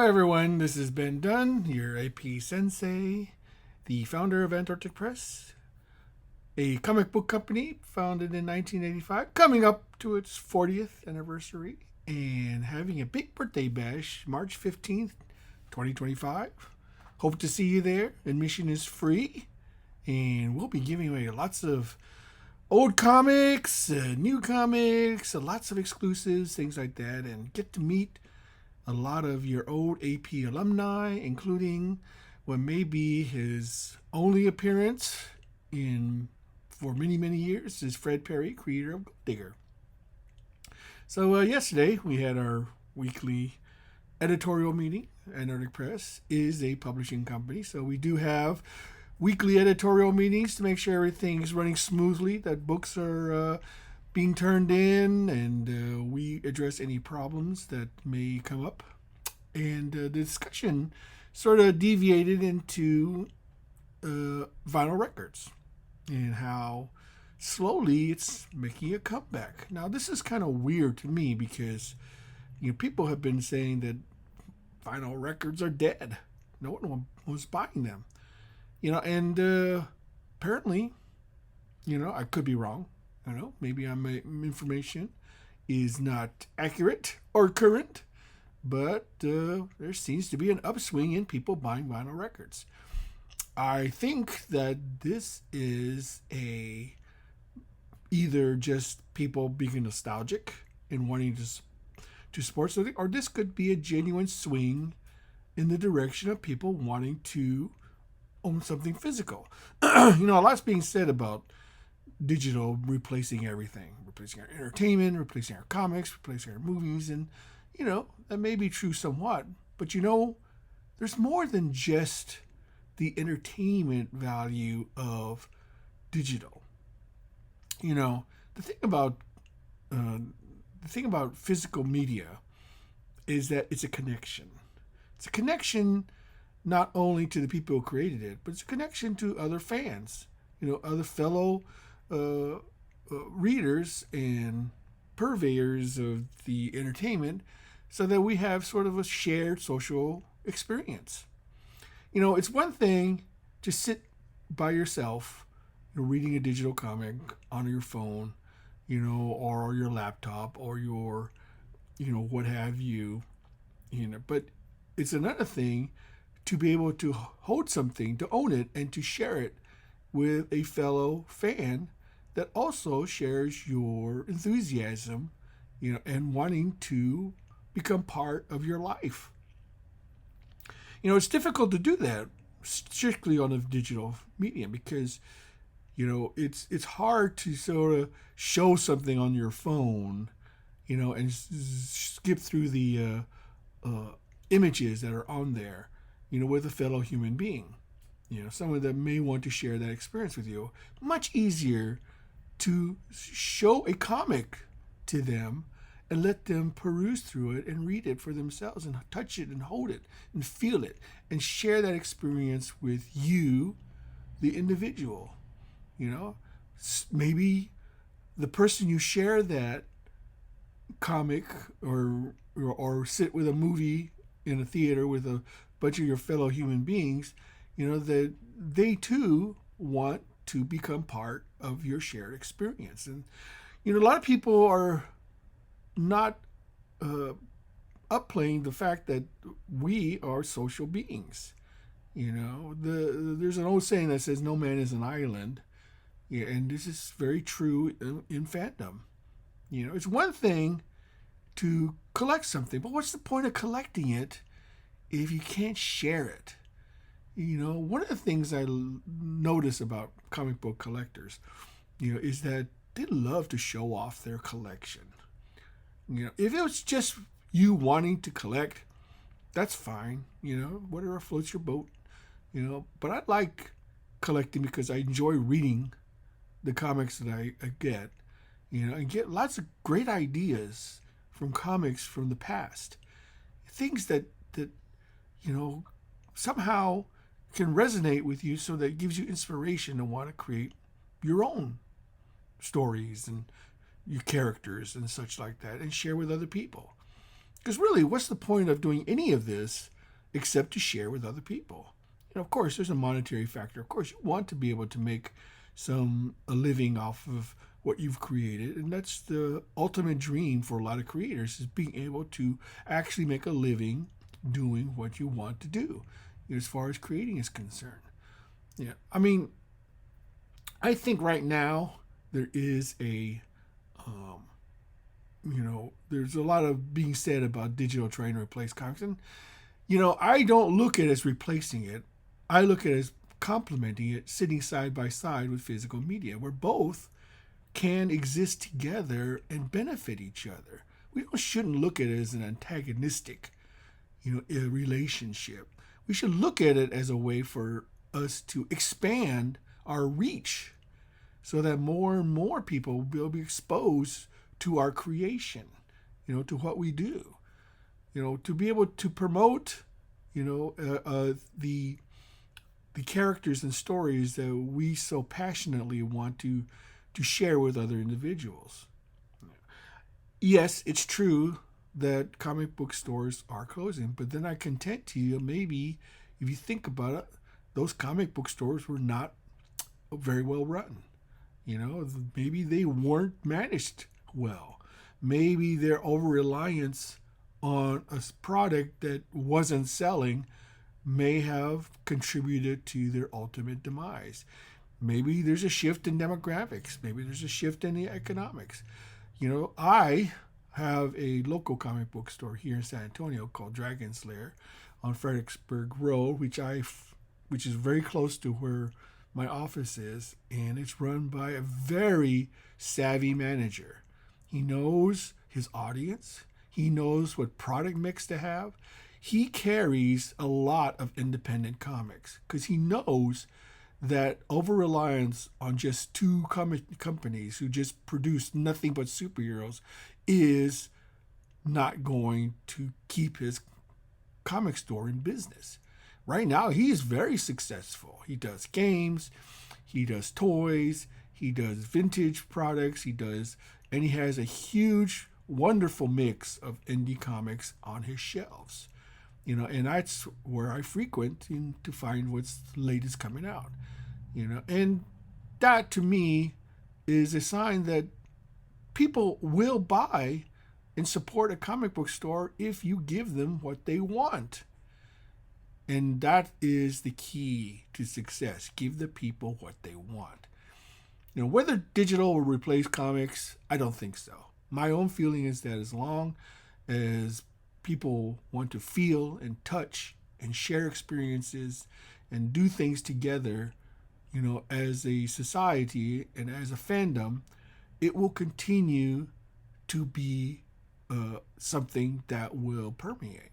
Hi everyone, this is Ben Dunn, your AP Sensei, the founder of Antarctic Press, a comic book company founded in 1985, coming up to its 40th anniversary, and having a big birthday bash March 15th, 2025. Hope to see you there. Admission is free, and we'll be giving away lots of old comics, new comics, lots of exclusives, things like that, and get to meet a lot of your old AP alumni, including what may be his only appearance in for many, many years is Fred Perry, creator of Gold Digger. So yesterday we had our weekly editorial meeting. Antarctic Press is a publishing company, so we do have weekly editorial meetings to make sure everything is running smoothly, that books are being turned in, and we address any problems that may come up. And the discussion sort of deviated into vinyl records and how slowly it's making a comeback. Now, this is kind of weird to me because people have been saying that vinyl records are dead. No one was buying them. And apparently, I could be wrong. I don't know, maybe my information is not accurate or current, but there seems to be an upswing in people buying vinyl records. I think that this is either just people being nostalgic and wanting to support something, or this could be a genuine swing in the direction of people wanting to own something physical. A lot's being said about digital replacing everything, replacing our entertainment, replacing our comics, replacing our movies, and that may be true somewhat, but there's more than just the entertainment value of digital. The thing about physical media is that it's a connection. It's a connection not only to the people who created it, but it's a connection to other fans, other fellow readers and purveyors of the entertainment, so that we have sort of a shared social experience. It's one thing to sit by yourself, reading a digital comic on your phone, or your laptop or your, what have you, but it's another thing to be able to hold something, to own it, and to share it with a fellow fan that also shares your enthusiasm, and wanting to become part of your life. It's difficult to do that strictly on a digital medium because, it's hard to sort of show something on your phone, and skip through the images that are on there, with a fellow human being. Someone that may want to share that experience with you. Much easier to show a comic to them and let them peruse through it and read it for themselves and touch it and hold it and feel it and share that experience with you, the individual. Maybe the person you share that comic or sit with a movie in a theater with a bunch of your fellow human beings, that they too want to become part of your shared experience. And a lot of people are not upplaying the fact that we are social beings. There's an old saying that says no man is an island, and this is very true in fandom. It's one thing to collect something, but what's the point of collecting it if you can't share it? One of the things I notice about comic book collectors, is that they love to show off their collection. If it was just you wanting to collect, that's fine. Whatever floats your boat. But I like collecting because I enjoy reading the comics that I get. And get lots of great ideas from comics from the past. Things that somehow can resonate with you, so that it gives you inspiration to want to create your own stories and your characters and such like that, and share with other people. Because really, what's the point of doing any of this except to share with other people. Of course, there's a monetary factor. Of course, you want to be able to make a living off of what you've created, and that's the ultimate dream for a lot of creators, is being able to actually make a living doing what you want to do, as far as creating is concerned. Yeah, I mean, I think right now there is there's a lot of being said about digital trying to replace comics, and I don't look at it as replacing it. I look at it as complementing it, sitting side by side with physical media, where both can exist together and benefit each other. Shouldn't look at it as an antagonistic, relationship. We should look at it as a way for us to expand our reach, so that more and more people will be exposed to our creation, to what we do, to be able to promote, the characters and stories that we so passionately want to share with other individuals. Yes, it's true that comic book stores are closing, but then I contend to you, maybe if you think about it, those comic book stores were not very well run. Maybe they weren't managed well. Maybe their over reliance on a product that wasn't selling may have contributed to their ultimate demise. Maybe there's a shift in demographics. Maybe there's a shift in the economics. I have a local comic book store here in San Antonio called Dragon Slayer on Fredericksburg Road, which is very close to where my office is, and it's run by a very savvy manager. He knows his audience. He knows what product mix to have. He carries a lot of independent comics because he knows that over-reliance on just two comic companies who just produce nothing but superheroes is not going to keep his comic store in business. Right now, he is very successful. He does games, he does toys, he does vintage products, and he has a huge, wonderful mix of indie comics on his shelves. And that's where I frequent to find what's the latest coming out. And that to me is a sign that people will buy and support a comic book store if you give them what they want. And that is the key to success. Give the people what they want. Whether digital will replace comics, I don't think so. My own feeling is that as long as people want to feel and touch and share experiences and do things together, as a society and as a fandom, it will continue to be something that will permeate.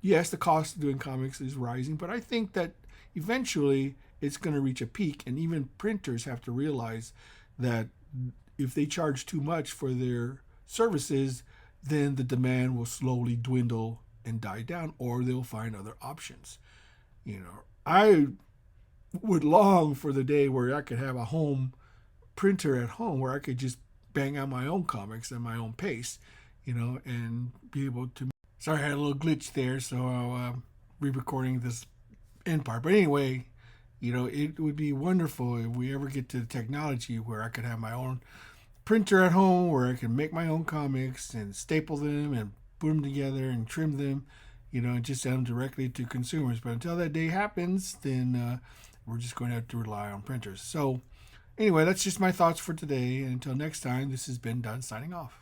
Yes, the cost of doing comics is rising, but I think that eventually it's going to reach a peak, and even printers have to realize that if they charge too much for their services, then the demand will slowly dwindle and die down, or they'll find other options. I would long for the day where I could have a home printer at home where I could just bang out my own comics at my own pace, and be able to. Sorry, I had a little glitch there, so I'll re-recording this end part. But anyway, it would be wonderful if we ever get to the technology where I could have my own printer at home, where I can make my own comics and staple them and put them together and trim them, and just send them directly to consumers. But until that day happens, then we're just going to have to rely on printers. So anyway, that's just my thoughts for today. And until next time, this has been Dunn signing off.